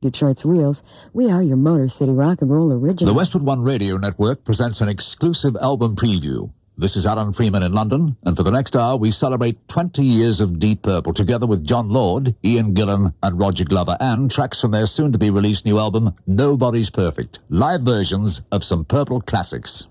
Detroit's wheels. We are your Motor City Rock and Roll original. The Westwood One Radio Network presents an exclusive album preview. This is Alan Freeman in London, and for the next hour we celebrate 20 years of Deep Purple, together with Jon Lord, Ian Gillan and Roger Glover, and tracks from their soon-to-be-released new album, Nobody's Perfect. Live versions of some Purple classics.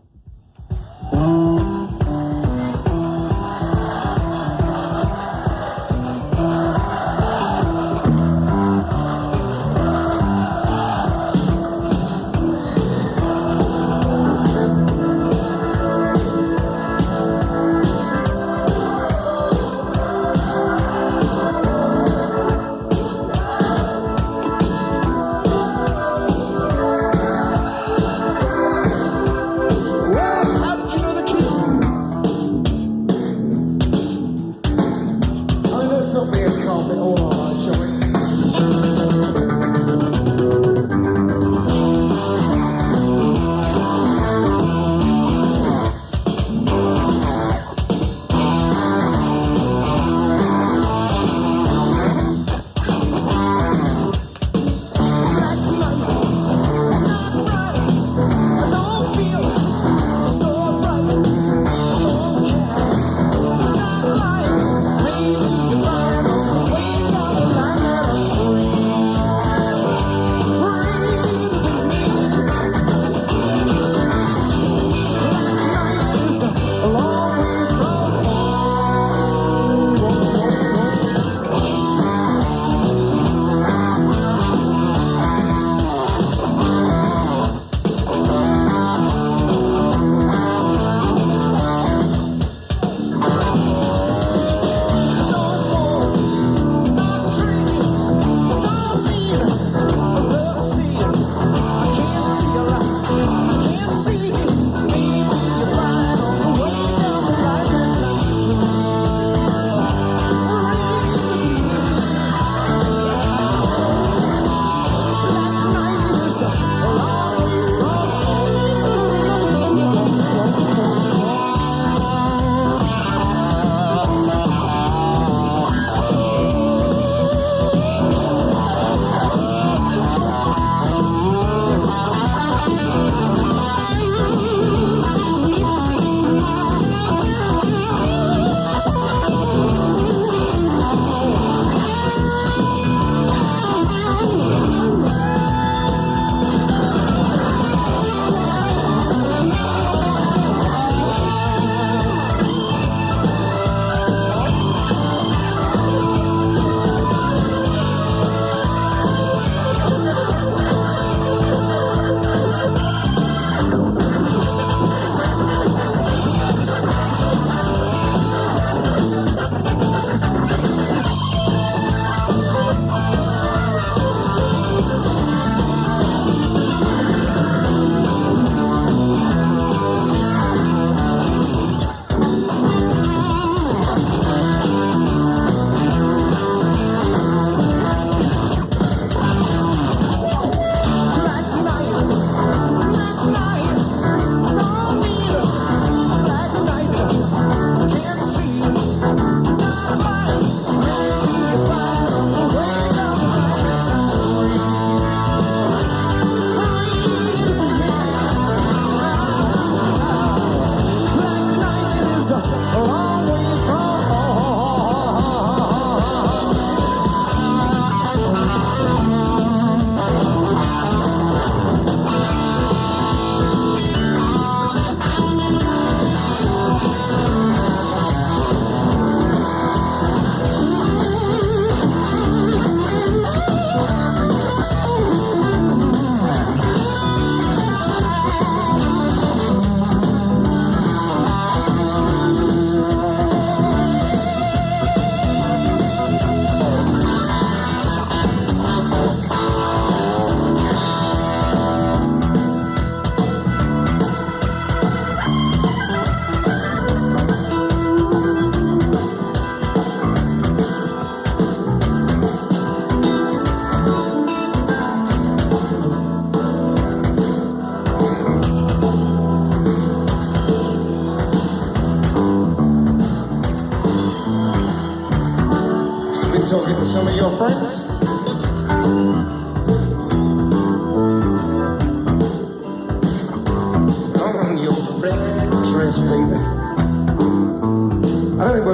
Talking to some of your friends?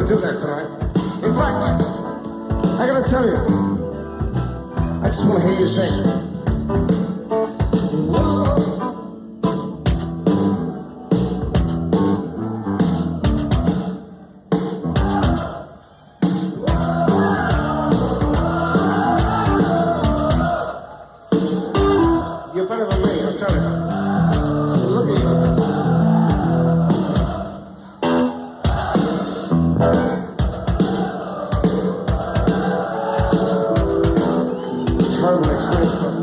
to do that tonight. In fact, I gotta tell you, I just want to hear you sing. You're better than me, I'll tell you. So look at you. Terrible experience, but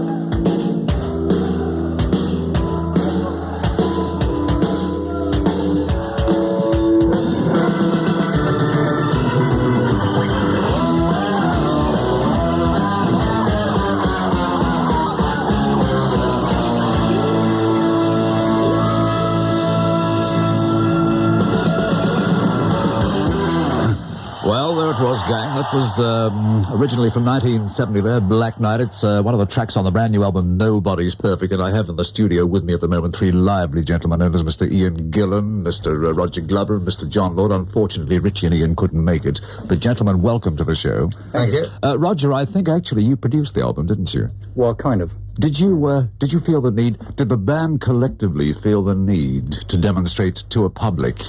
Well, there it was, gang. That was originally from 1970 there, Black Knight. It's one of the tracks on the brand new album, Nobody's Perfect, and I have in the studio with me at the moment three lively gentlemen known as Mr. Ian Gillan, Mr. Roger Glover, and Mr. Jon Lord. Unfortunately, Richie and Ian couldn't make it. But gentlemen, welcome to the show. thank you. Roger, I think actually you produced the album, didn't you? Well, kind of. Did you feel the need, did the band collectively feel the need to demonstrate to a public,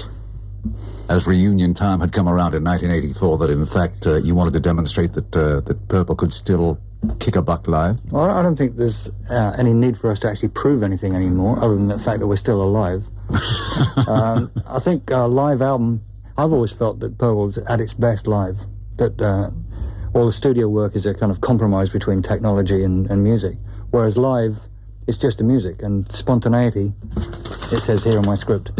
as reunion time had come around in 1984, that in fact you wanted to demonstrate that Purple could still kick a buck live? Well, I don't think there's any need for us to actually prove anything anymore, other than the fact that we're still alive. I think a live album, I've always felt that Purple's at its best live, that all the studio work is a kind of compromise between technology and music, whereas live, it's just the music, and spontaneity, it says here in my script,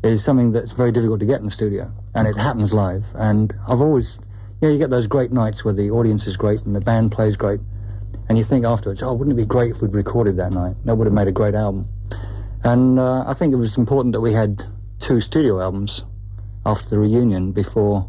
is something that's very difficult to get in the studio, and it happens live. And I've always, you get those great nights where the audience is great and the band plays great, and you think afterwards, oh, wouldn't it be great if we'd recorded that night? That would have made a great album. And I think it was important that we had 2 studio albums after the reunion before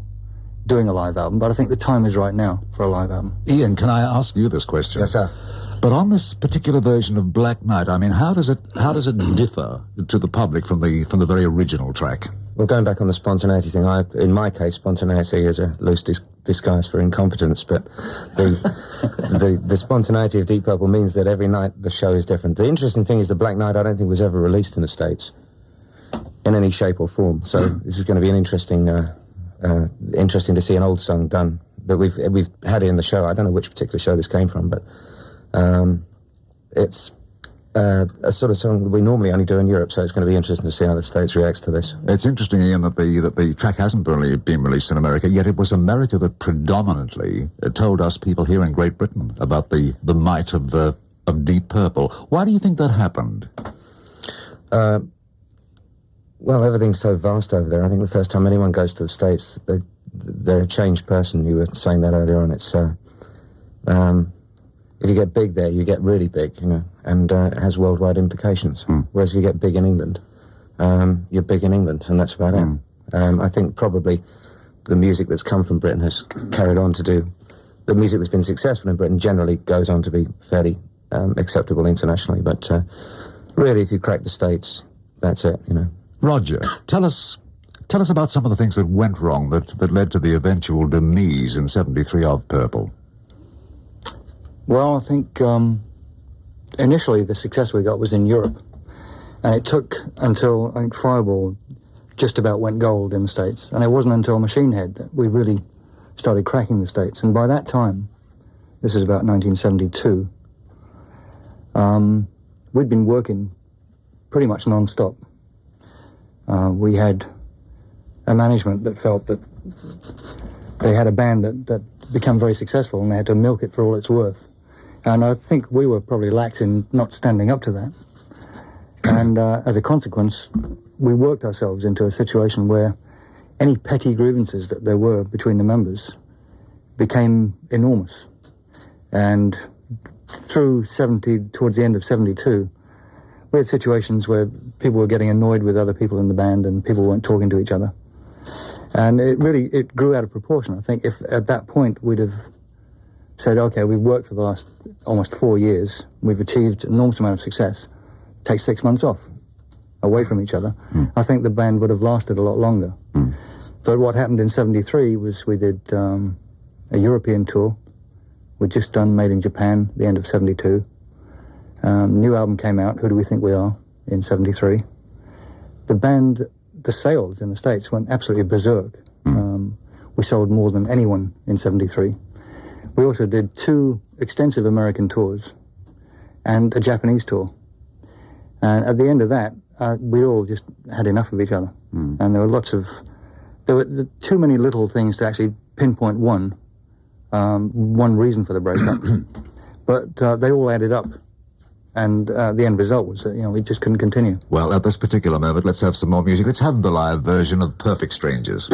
doing a live album, but I think the time is right now for a live album. Ian, can I ask you this question? Yes, sir. But on this particular version of Black Knight, I mean, how does it differ to the public from the very original track? Well, going back on the spontaneity thing, in my case, spontaneity is a loose disguise for incompetence, but the spontaneity of Deep Purple means that every night the show is different. The interesting thing is the Black Knight, I don't think, was ever released in the States in any shape or form, so this is going to be an interesting to see an old song done that we've had it in the show. I don't know which particular show this came from, but it's a sort of song that we normally only do in Europe, so it's going to be interesting to see how the States reacts to this. It's interesting, Ian, that the track hasn't really been released in America, yet it was America that predominantly told us people here in Great Britain about the might of Deep Purple. Why do you think that happened? Well, everything's so vast over there. I think the first time anyone goes to the States, they're a changed person. You were saying that earlier on. It's if you get big there, you get really big, and it has worldwide implications. Whereas if you get big in England, you're big in England, and that's about it. I think probably the music that's come from Britain has carried on to do... The music that's been successful in Britain generally goes on to be fairly acceptable internationally, but really, if you crack the States, that's it, Roger, tell us about some of the things that went wrong that led to the eventual demise in 73 of Purple. Well, I think initially the success we got was in Europe, and it took until, I think, Fireball just about went gold in the States, and it wasn't until Machine Head that we really started cracking the States. And by that time, this is about 1972, we'd been working pretty much non-stop. We had a management that felt that they had a band that become very successful, and they had to milk it for all it's worth. And I think we were probably lax in not standing up to that. And as a consequence, we worked ourselves into a situation where any petty grievances that there were between the members became enormous. And through towards the end of 72, we had situations where people were getting annoyed with other people in the band and people weren't talking to each other. And it grew out of proportion. I think if at that point we'd have said, okay, we've worked for the last almost 4 years, we've achieved an enormous amount of success, take 6 months off, away from each other, I think the band would have lasted a lot longer. But what happened in 73 was we did a European tour. We'd just done Made in Japan, the end of 72. New album came out, Who Do We Think We Are, in 73. The band, the sales in the States went absolutely berserk. We sold more than anyone in 73. We also did 2 extensive American tours and a Japanese tour. And at the end of that, we all just had enough of each other. And there were too many little things to actually pinpoint one reason for the breakup. But they all added up. And the end result was that, we just couldn't continue. Well, at this particular moment, let's have some more music. Let's have the live version of Perfect Strangers.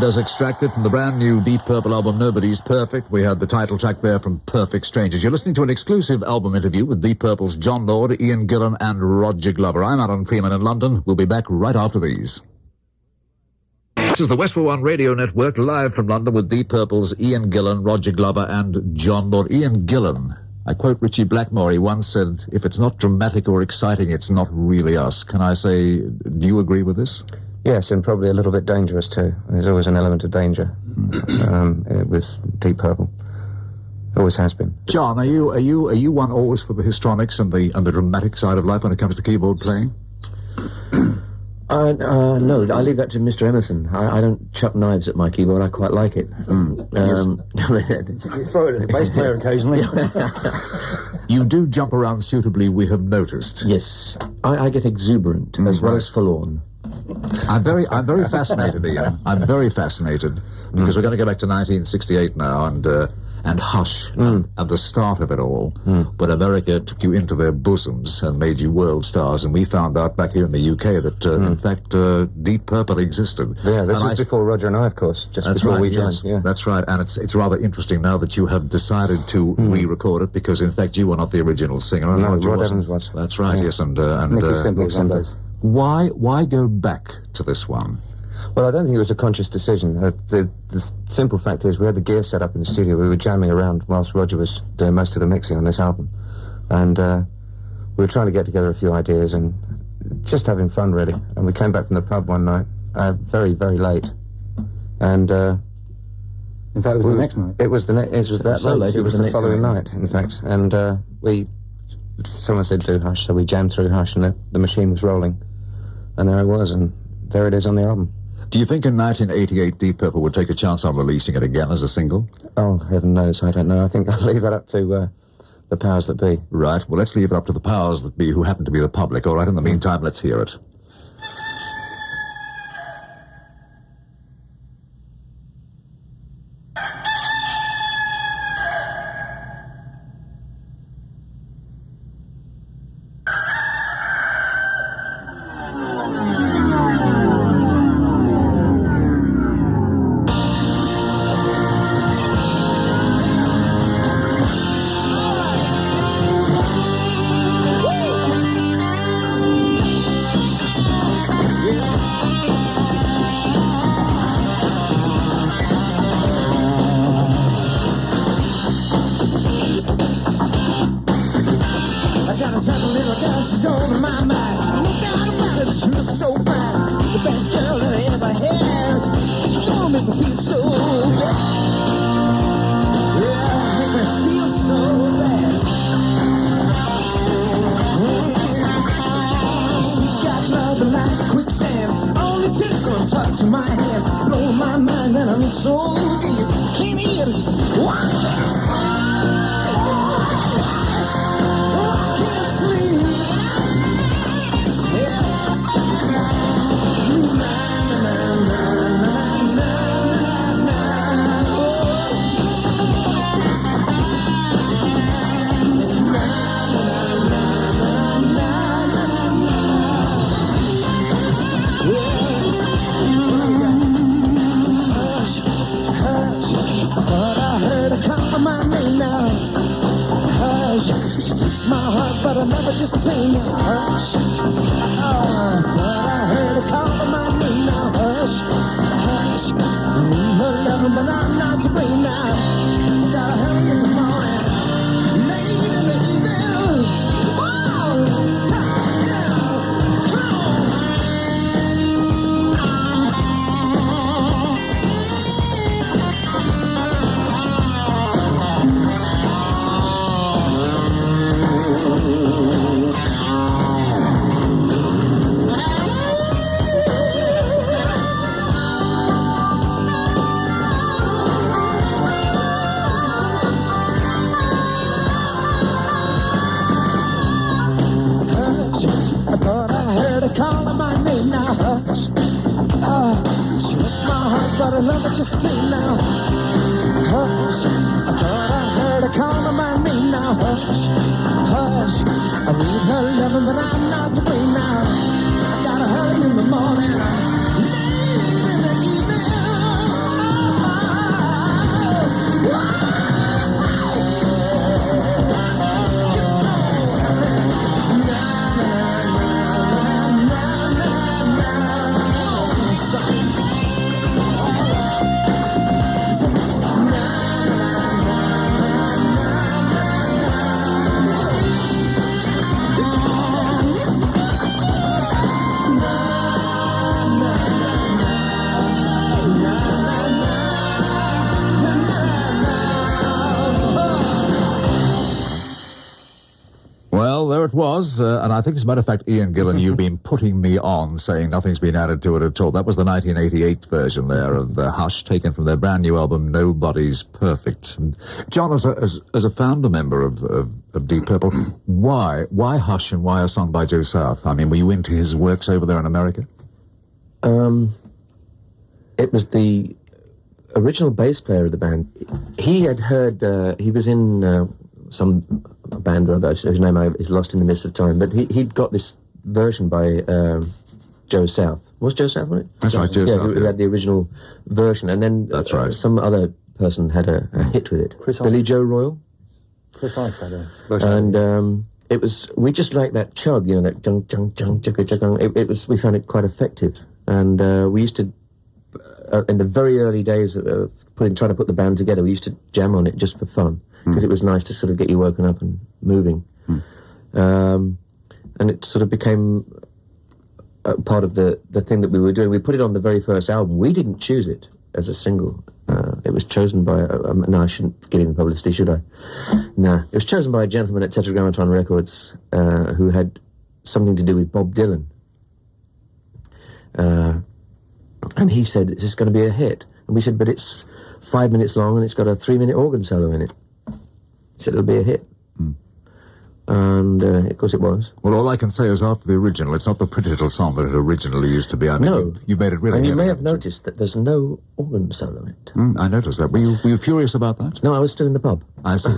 audios extracted from the brand new Deep Purple album Nobody's Perfect. We had the title track there from Perfect Strangers. You're listening to an exclusive album interview with Deep Purple's Jon Lord, Ian Gillan and Roger Glover. I'm Alan Freeman in London. We'll be back right after these. This is the West for One Radio Network, live from London with Deep Purple's Ian Gillan, Roger Glover and Jon Lord. Ian Gillan, I quote Richie Blackmore, he once said, if it's not dramatic or exciting, it's not really us. Can I say, do you agree with this? Yes, and probably a little bit dangerous too. There's always an element of danger with Deep Purple. Always has been. John, are you one always for the histrionics and the dramatic side of life when it comes to keyboard playing? No, I leave that to Mr. Emerson. I don't chuck knives at my keyboard. I quite like it. You throw it at a bass player occasionally. You do jump around suitably, we have noticed. Yes, I get exuberant as well as forlorn. I'm very fascinated, Ian. I'm very fascinated because we're going to go back to 1968 now and Hush and the start of it all, when America took you into their bosoms and made you world stars, and we found out back here in the UK that in fact Deep Purple existed. Yeah, this was before Roger and I, of course, just before we joined. Yes, yeah. That's right, and it's rather interesting now that you have decided to re-record it, because in fact you were not the original singer. No, Roger Rod wasn't. Evans was. That's right, yes, and Nicky Simple was on those. Why go back to this one? Well, I don't think it was a conscious decision. The simple fact is we had the gear set up in the studio. We were jamming around whilst Roger was doing most of the mixing on this album. And we were trying to get together a few ideas and just having fun, really. And we came back from the pub one night, very, very late. And in fact, it was the next night. It was that so late. It was the following night. night, in fact. And someone said do Hush, so we jammed through Hush, and the machine was rolling. And there it was, and there it is on the album. Do you think in 1988 Deep Purple would take a chance on releasing it again as a single? Oh, heaven knows, I don't know. I think I'll leave that up to the powers that be. Right, well, let's leave it up to the powers that be, who happen to be the public. All right, in the meantime, let's hear it. there it was, and I think, as a matter of fact, Ian Gillan, you've been putting me on, saying nothing's been added to it at all. That was the 1988 version there of Hush, taken from their brand new album, Nobody's Perfect. And John, as a founder member of Deep Purple, why Hush and why a song by Joe South? I mean, were you into his works over there in America? It was the original bass player of the band. He had heard, he was in some band or other, whose name is lost in the mist of time, but he'd got this version by Joe South. Was Joe South on it? That's right, Joe South. Who had the original version, and then that's right. Some other person had a hit with it. Billy Joe Royal. Chris Ice had a version. And it was, we just liked that chug, you know, that jung, jung, jung, chugga, chugga. It was, we found it quite effective. And we used to, in the very early days of trying to put the band together, we used to jam on it just for fun, because it was nice to sort of get you woken up and moving. And it sort of became part of the thing that we were doing. We put it on the very first album. We didn't choose it as a single. It was chosen by, no, I shouldn't give him publicity, should I? No. It was chosen by a gentleman at Tetragrammaton Records who had something to do with Bob Dylan. And he said, is this going to be a hit? And we said, but it's 5 minutes long and it's got a 3-minute organ solo in it. He said, it'll be a hit. And, of course, it was. Well, all I can say is after the original, it's not the pretty little song that it originally used to be. I mean, no. You've made it really. And you may have noticed that there's no organ solo in it. I noticed that. Were you furious about that? No, I was still in the pub. I see.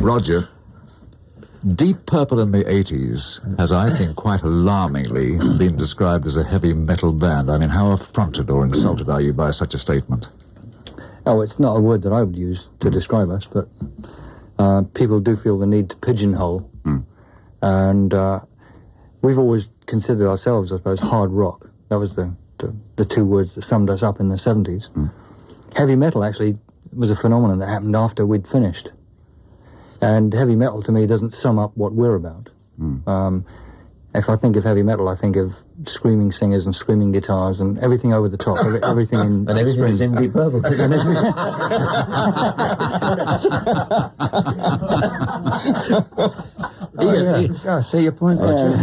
Roger, Deep Purple in the 80s has, I think, quite alarmingly been described as a heavy metal band. I mean, how affronted or insulted are you by such a statement? Oh, it's not a word that I would use to describe us, but people do feel the need to pigeonhole. And we've always considered ourselves, I suppose, hard rock. That was the two words that summed us up in the 70s. Heavy metal, actually, was a phenomenon that happened after we'd finished. And heavy metal, to me, doesn't sum up what we're about. If I think of heavy metal, I think of screaming singers and screaming guitars and everything over the top, everything in... And everything is in Deep Purple. I see your point, Roger.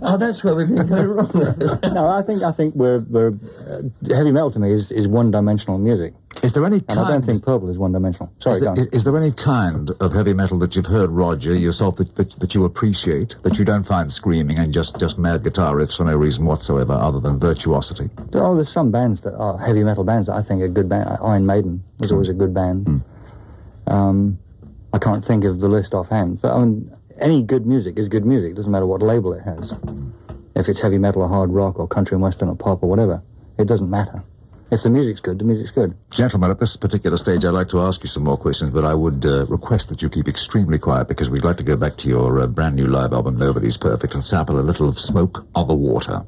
Oh, that's where we've been going wrong. No, I think we're heavy metal to me is one-dimensional music. Is there any And I don't think Purple is one-dimensional. Sorry, is there any kind of heavy metal that you've heard, Roger, yourself, that you appreciate, that you don't find screaming and just mad guitar riffs for no reason whatsoever other than virtuosity? There's some bands that are heavy metal bands that I think are good band. Iron Maiden was always a good band. I can't think of the list offhand, but I mean, any good music is good music. It doesn't matter what label it has. If it's heavy metal or hard rock or country and western or pop or whatever, it doesn't matter. If the music's good, the music's good. Gentlemen, at this particular stage, I'd like to ask you some more questions, but I would request that you keep extremely quiet, because we'd like to go back to your brand new live album, Nobody's Perfect, and sample a little of Smoke on the Water.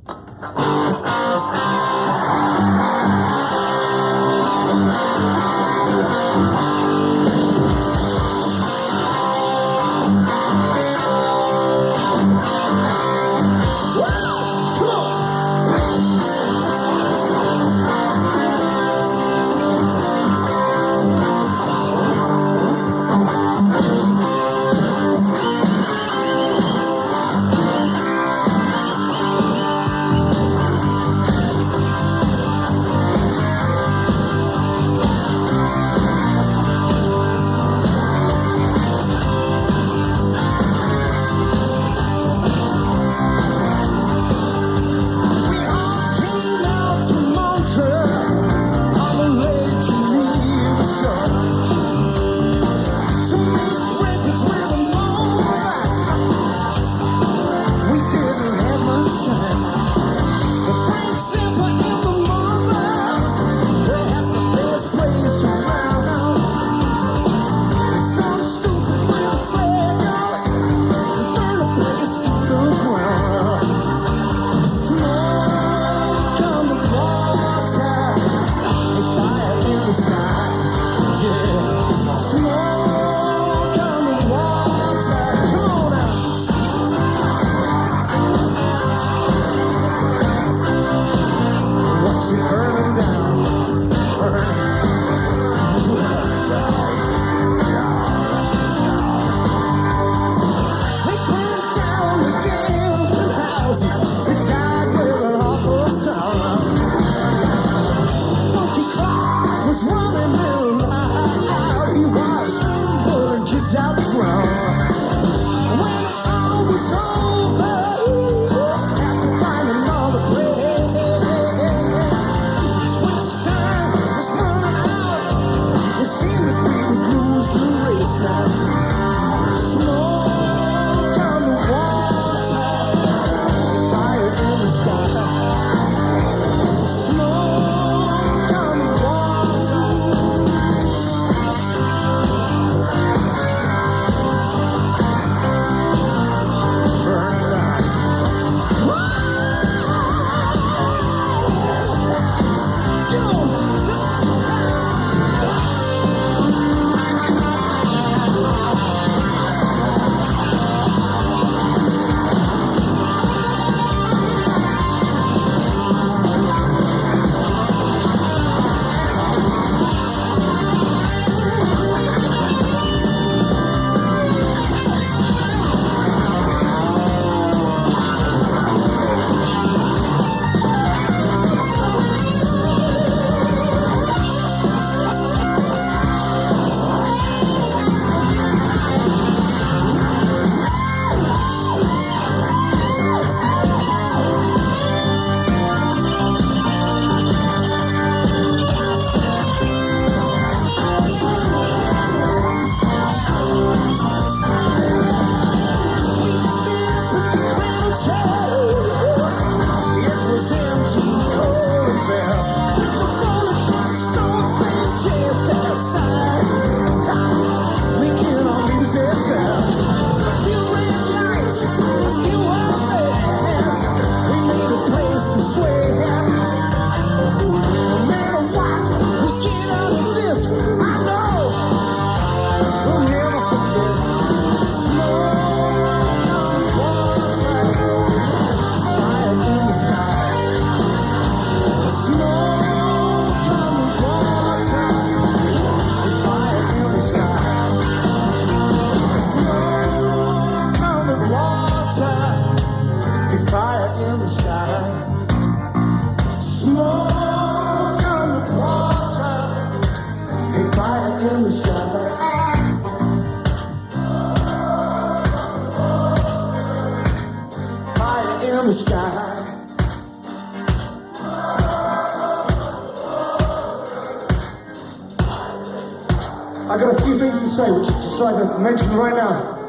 I got a few things to say, which I decide to mention right now.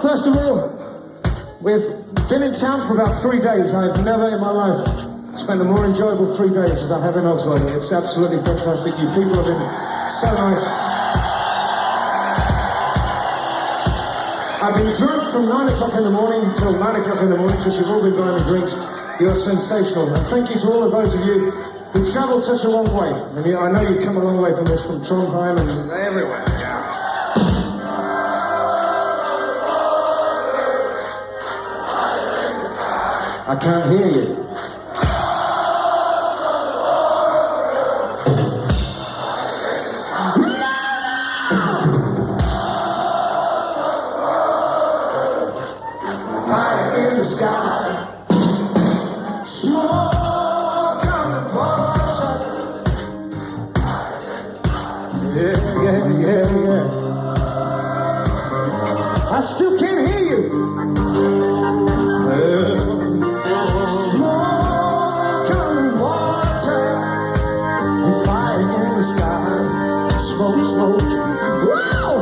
First of all, we've been in town for about 3 days. I've never in my life spent a more enjoyable 3 days than I have in Oslo. It's absolutely fantastic. You people have been so nice. I've been drunk from 9 o'clock in the morning until 9 o'clock in the morning because you've all been buying me drinks. You're sensational. And thank you to all of those of you who travelled such a long way. And I know you've come a long way from this, from Trondheim and everywhere. I can't hear you. High in the sky, smoke on the water. Yeah. I still can't hear you. Smoke on the water, fire in the sky, smoke. Wow!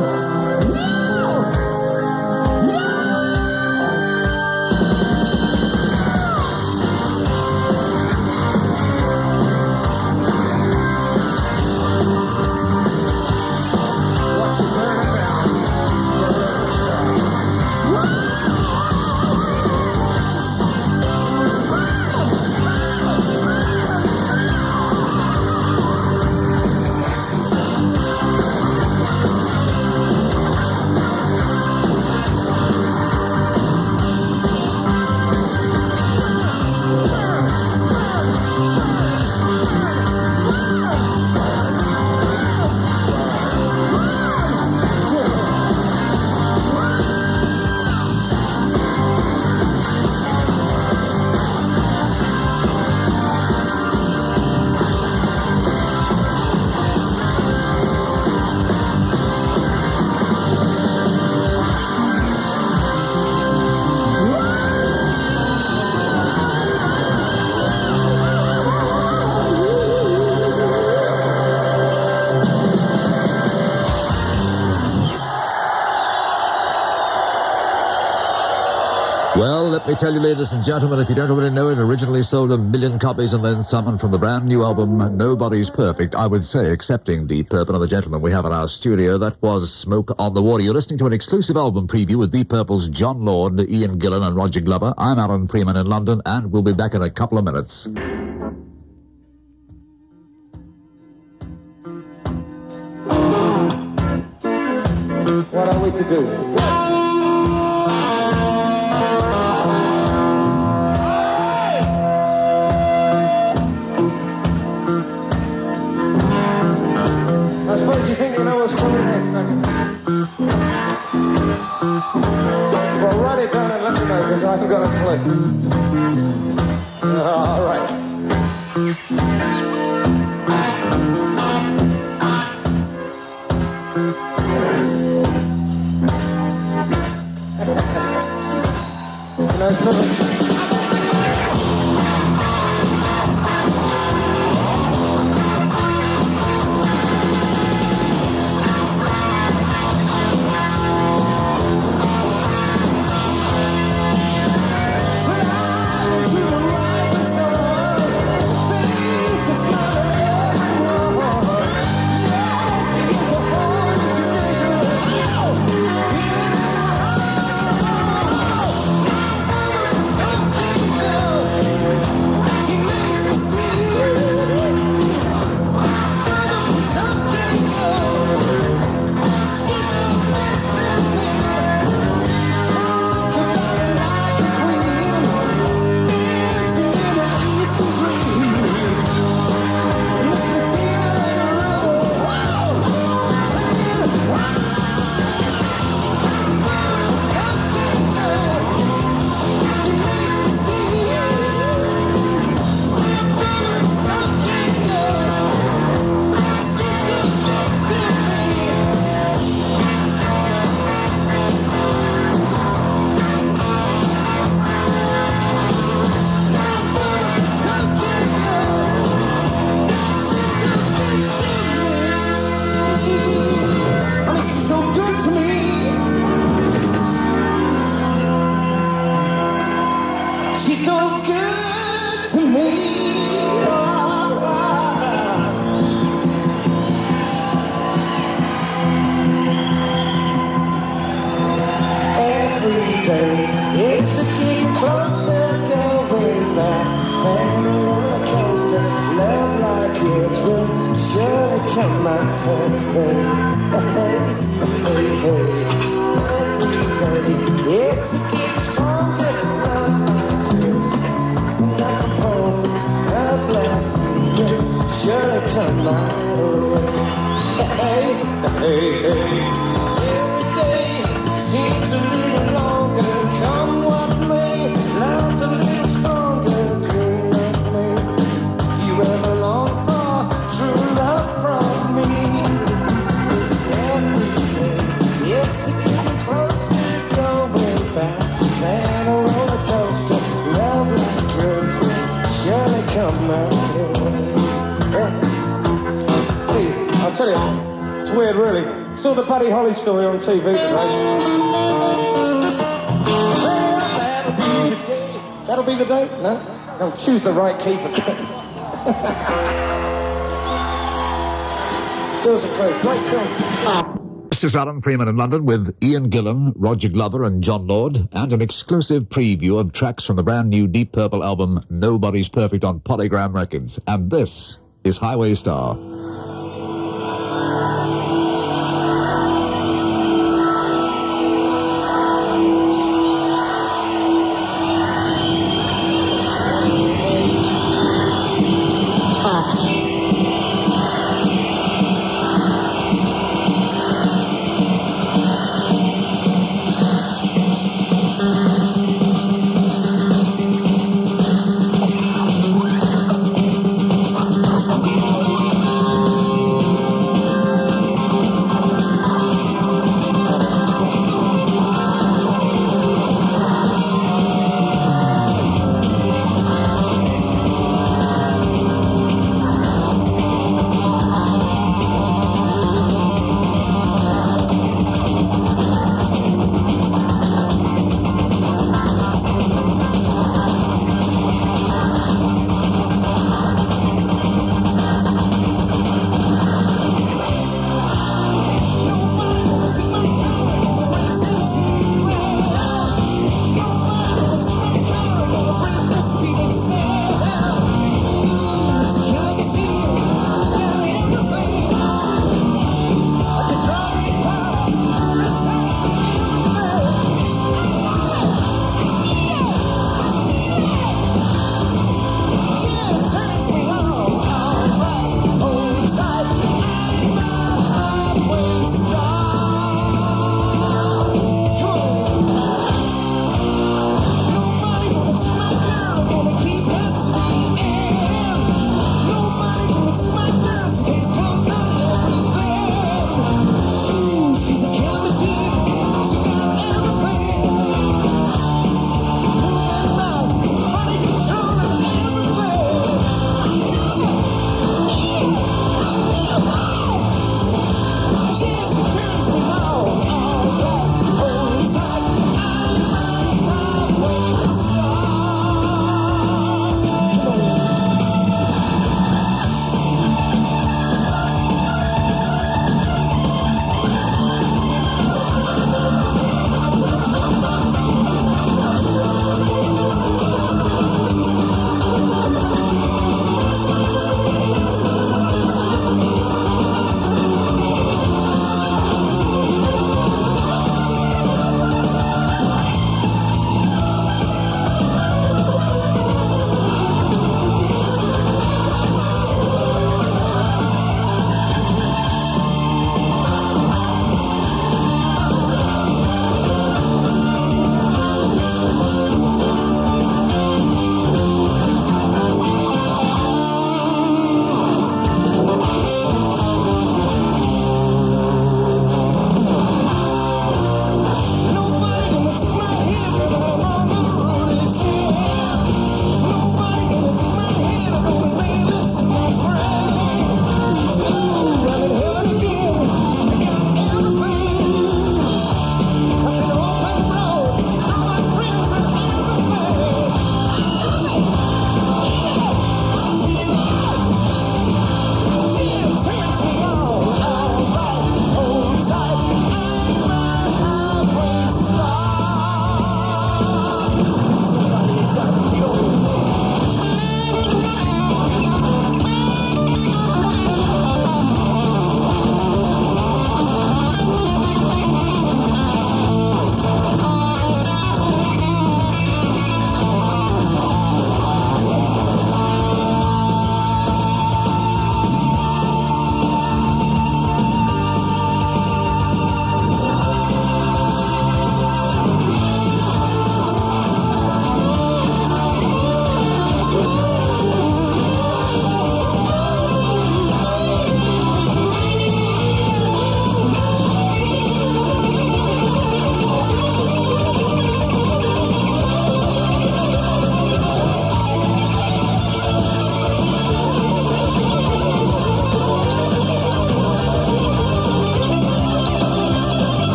Well, let me tell you, ladies and gentlemen, if you don't already know, it originally sold 1 million copies and then some, and from the brand new album, Nobody's Perfect, I would say, excepting Deep Purple and the gentleman we have in our studio. That was Smoke on the Water. You're listening to an exclusive album preview with Deep Purple's Jon Lord, Ian Gillan and Roger Glover. I'm Alan Freeman in London, and we'll be back in a couple of minutes. What are we to do? I suppose you think you know what's coming next, don't you? Well, write it down and let me know, because I haven't got a clue. All right. Nice little... come my way. It's getting stronger than nothing home, love like you surely come my way. Every day seems a little longer, come what may, love's a little stronger, dream of me. You ever long for true love from me? Every day it's getting closer, going faster than a roller coaster. Love like drugs surely come my way. See, I'll tell you, it's weird really. Saw the Buddy Holly story on TV today. That'll be the day? No? No, choose the right key for that. It was a great film. This is Alan Freeman in London with Ian Gillan, Roger Glover and Jon Lord, and an exclusive preview of tracks from the brand new Deep Purple album Nobody's Perfect on Polygram Records. And this is Highway Star.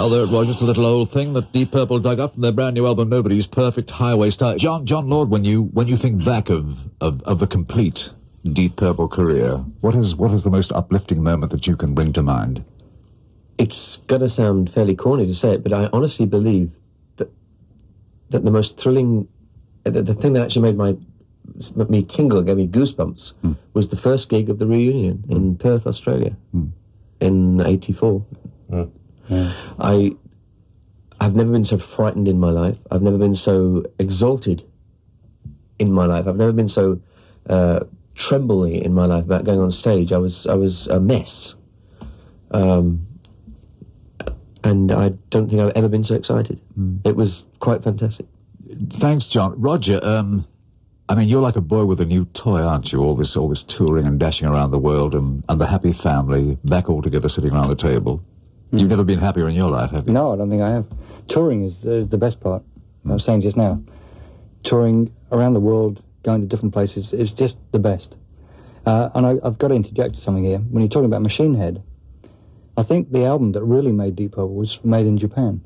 Well, there it was, just a little old thing that Deep Purple dug up from their brand new album Nobody's Perfect Highway Star. Jon Lord, when you think back of the complete Deep Purple career, what is the most uplifting moment that you can bring to mind? It's going to sound fairly corny to say it, but I honestly believe that the most thrilling, the thing that actually made me tingle, gave me goosebumps, was the first gig of the reunion in Perth, Australia, in '84. I've never been so frightened in my life. I've never been so exalted in my life. I've never been so trembly in my life about going on stage. I was a mess. And I don't think I've ever been so excited. It was quite fantastic. Thanks, Jon. Roger, I mean, you're like a boy with a new toy, aren't you? All this touring and dashing around the world, and the happy family back all together sitting around the table. You've never been happier in your life, have you? No, I don't think I have. Touring is the best part. I was saying just now, touring around the world, going to different places, is just the best. And I've got to interject something here. When you're talking about Machine Head, I think the album that really made Deep Purple was made in Japan.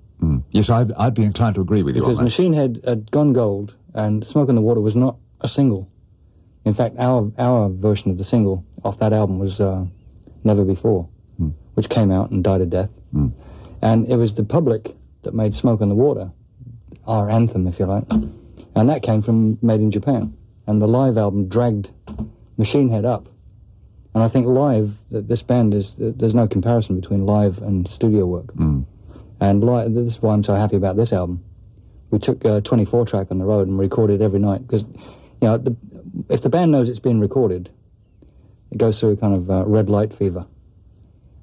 Yes, I'd be inclined to agree with you on that. Because Machine Head had gone gold, and Smoke in the Water was not a single. In fact, our version of the single off that album was Never Before, which came out and died a death. And it was the public that made Smoke in the Water our anthem, if you like. And that came from Made in Japan. And the live album dragged Machine Head up. And I think live, this band there's no comparison between live and studio work. And this is why I'm so happy about this album. We took a 24-track on the road and recorded every night. Because, you know, if the band knows it's being recorded, it goes through a kind of red light fever.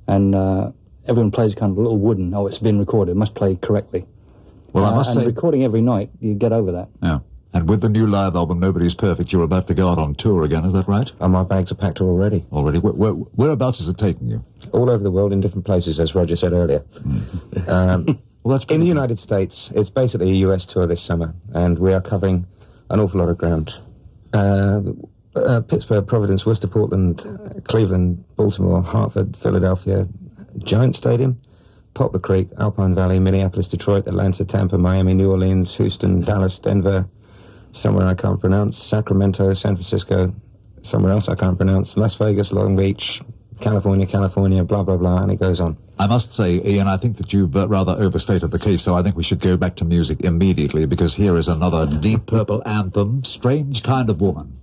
And everyone plays kind of a little wooden, oh, it's been recorded, it must play correctly. Well, I must say... recording every night, you get over that. Yeah. And with the new live album, Nobody's Perfect, you're about to go out on tour again, is that right? And my bags are packed already. Already? Whereabouts is it taking you? All over the world, in different places, as Roger said earlier. Well, that's in the United States, it's basically a US tour this summer, and we are covering an awful lot of ground. Pittsburgh, Providence, Worcester, Portland, Cleveland, Baltimore, Hartford, Philadelphia, Giant Stadium, Poplar Creek, Alpine Valley, Minneapolis, Detroit, Atlanta, Tampa, Miami, New Orleans, Houston, Dallas, Denver, somewhere I can't pronounce, Sacramento, San Francisco, somewhere else I can't pronounce, Las Vegas, Long Beach, California, blah, blah, blah, and it goes on. I must say, Ian, I think that you've rather overstated the case, so I think we should go back to music immediately, because here is another Deep Purple anthem, Strange Kind of Woman.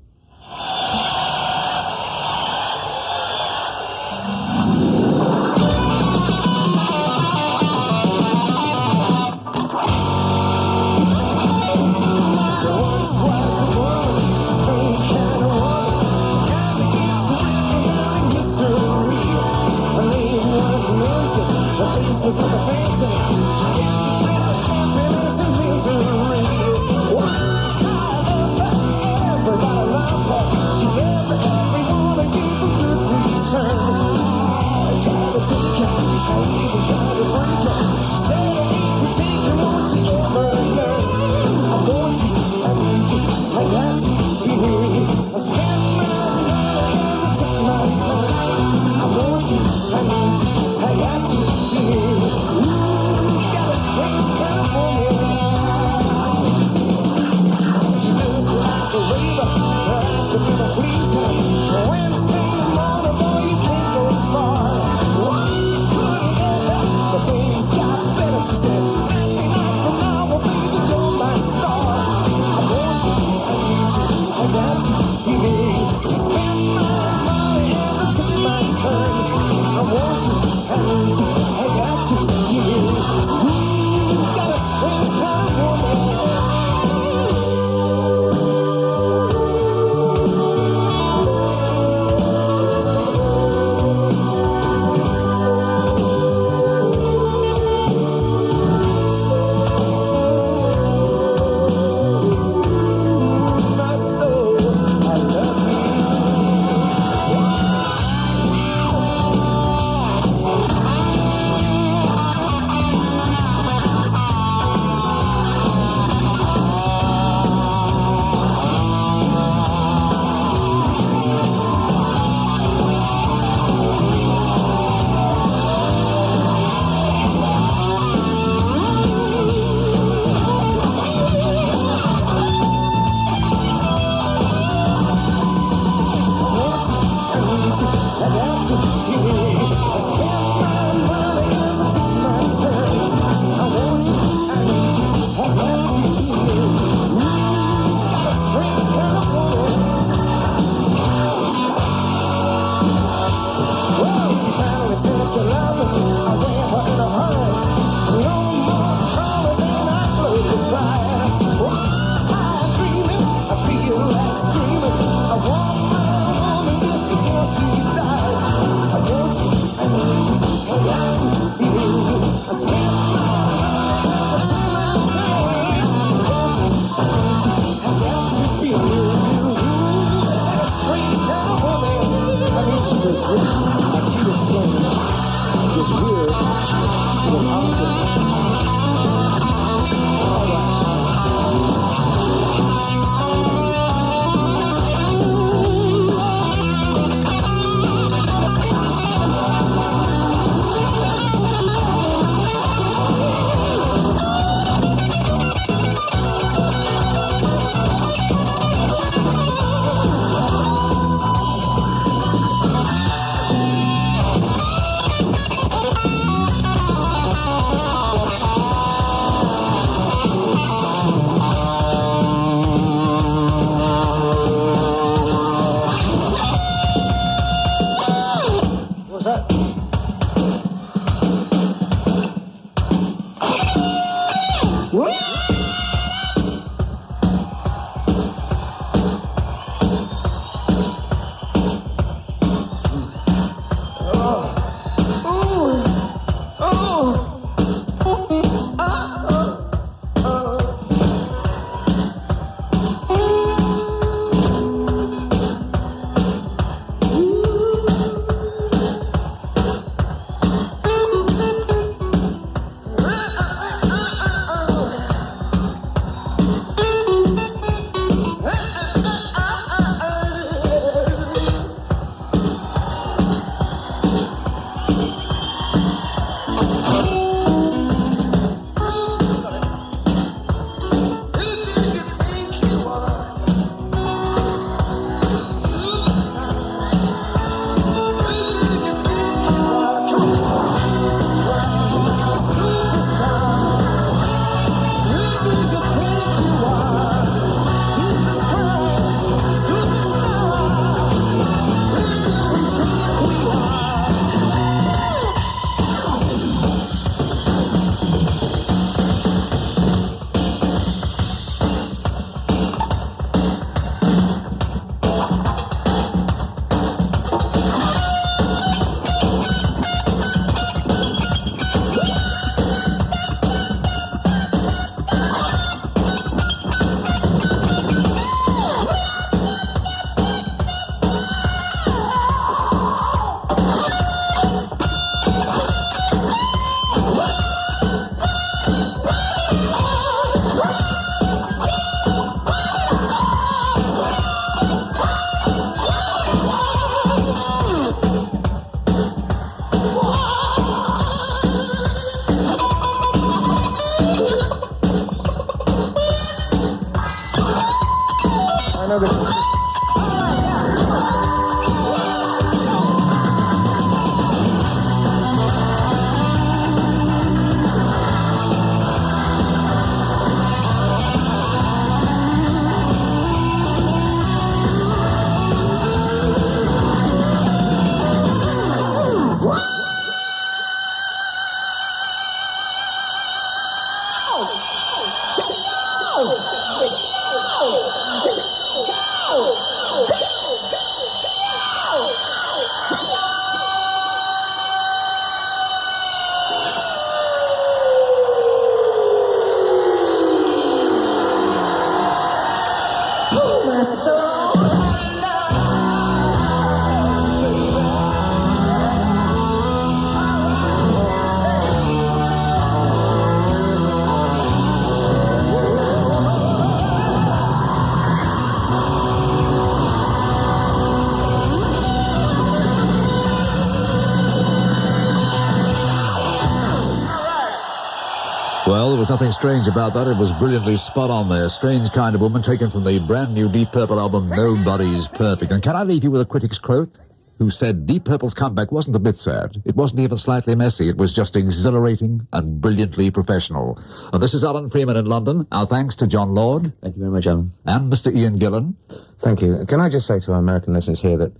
Well, there was nothing strange about that. It was brilliantly spot on there. Strange Kind of Woman, taken from the brand new Deep Purple album, Nobody's Perfect. And can I leave you with a critic's quote? Who said Deep Purple's comeback wasn't a bit sad. It wasn't even slightly messy. It was just exhilarating and brilliantly professional. And this is Alan Freeman in London. Our thanks to Jon Lord. Thank you very much, Alan. And Mr. Ian Gillan. Thank you. Can I just say to our American listeners here that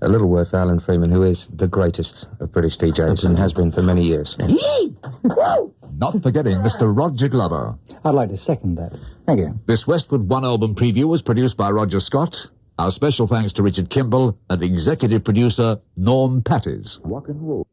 a little word for Alan Freeman, who is the greatest of British DJs and has been for many years. Not forgetting Mr. Roger Glover. I'd like to second that. Thank you. This Westwood One album preview was produced by Roger Scott. Our special thanks to Richard Kimball and executive producer Norm Pattis. Rock and roll.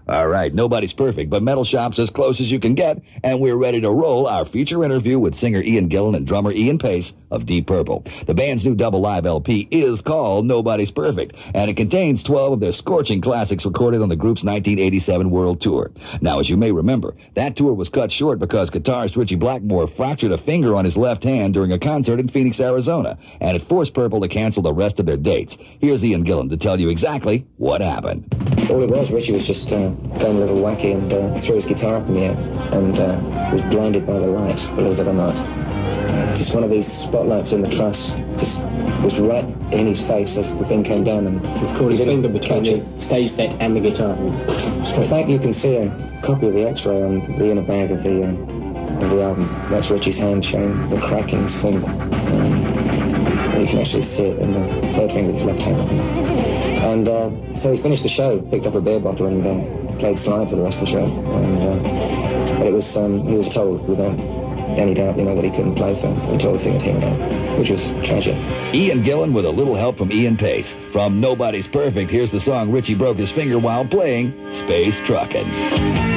All right, nobody's perfect, but Metal Shop's as close as you can get, and we're ready to roll our feature interview with singer Ian Gillan and drummer Ian Pace of Deep Purple. The band's new double live LP is called Nobody's Perfect, and it contains 12 of their scorching classics recorded on the group's 1987 World Tour. Now, as you may remember, that tour was cut short because guitarist Richie Blackmore fractured a finger on his left hand during a concert in Phoenix, Arizona, and it forced Purple to cancel the rest of their dates. Here's Ian Gillan to tell you exactly what happened. All it was, Richie was just going a little wacky and threw his guitar up in the air and was blinded by the light, believe it or not. Just one of these spotlights in the truss just was right in his face as the thing came down, and he caught his finger between the stage set and the guitar. In fact, you can see a copy of the X-ray on the inner bag of the album. That's Richie's hand showing the crack in his finger. You can actually see it in the third finger of his left hand. And so he finished the show, picked up a beer bottle and played slide for the rest of the show. But it was he was told without any doubt, that he couldn't play for until the thing had healed out, which was tragic. Ian Gillan with a little help from Ian Pace. From Nobody's Perfect, here's the song Richie broke his finger while playing Space Truckin'.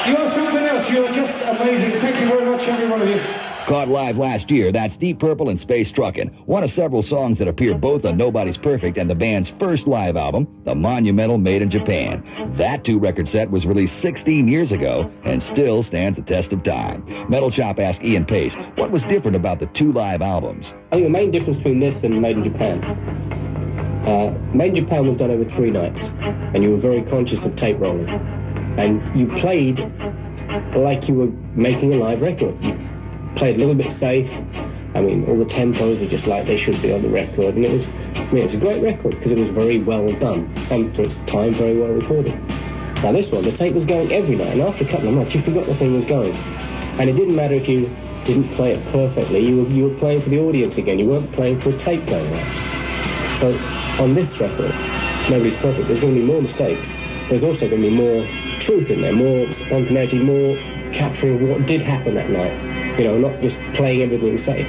You are something else. You are just amazing. Thank you very much, every one of you. Caught live last year, that's Deep Purple and Space Truckin', one of several songs that appear both on Nobody's Perfect and the band's first live album, the monumental Made in Japan. That two-record set was released 16 years ago and still stands the test of time. Metal Shop asked Ian Pace, what was different about the two live albums? I think the main difference between this and Made in Japan, Made in Japan was done over 3 nights, and you were very conscious of tape rolling. And you played like you were making a live record. You played a little bit safe. I mean, all the tempos were just like they should be on the record. And it's a great record because it was very well done. And for its time, very well recorded. Now this one, the tape was going every night. And after a couple of months, you forgot the thing was going. And it didn't matter if you didn't play it perfectly. You were playing for the audience again. You weren't playing for a tape going out. So on this record, Nobody's Perfect, there's going to be more mistakes. There's also going to be more truth in there, more spontaneity, more capturing what did happen that night. You know, not just playing everything safe.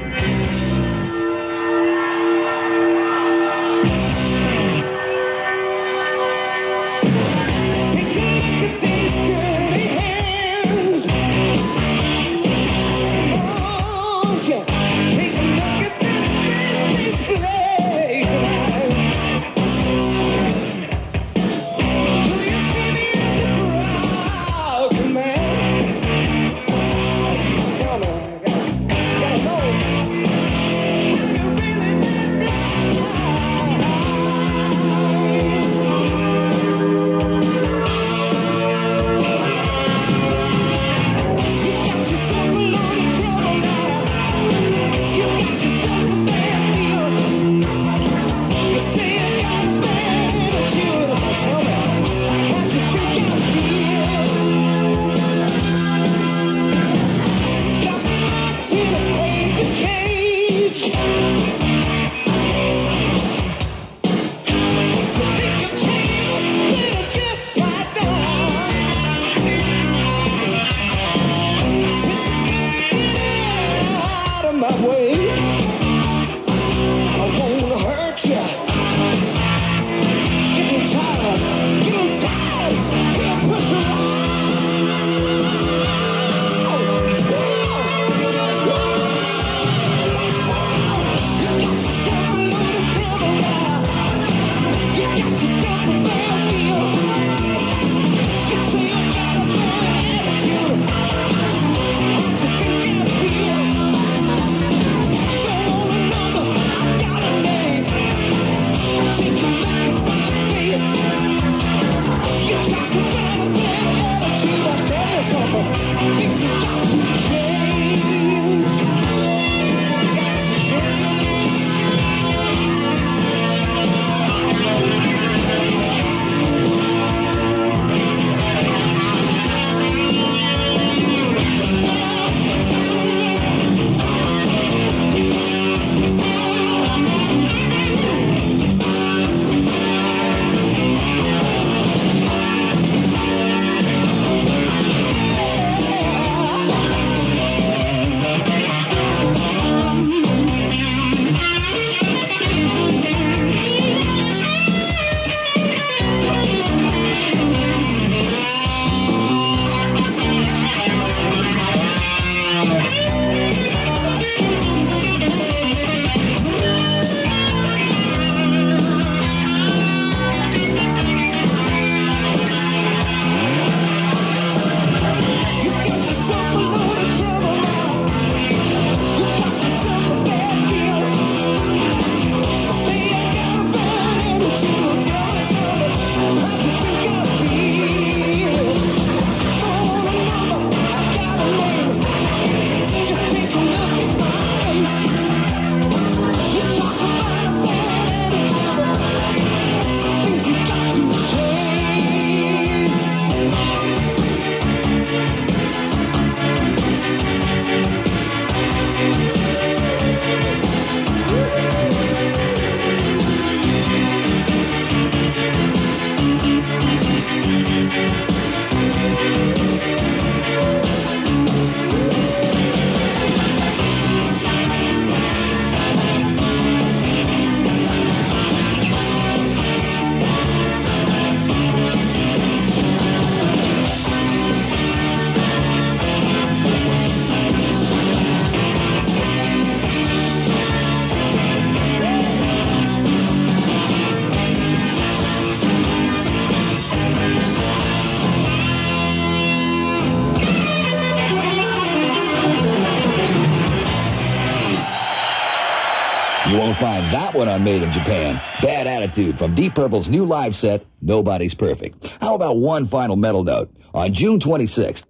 find that one on Made in Japan. Bad Attitude from Deep Purple's new live set, Nobody's Perfect. How about one final metal note? On June 26th,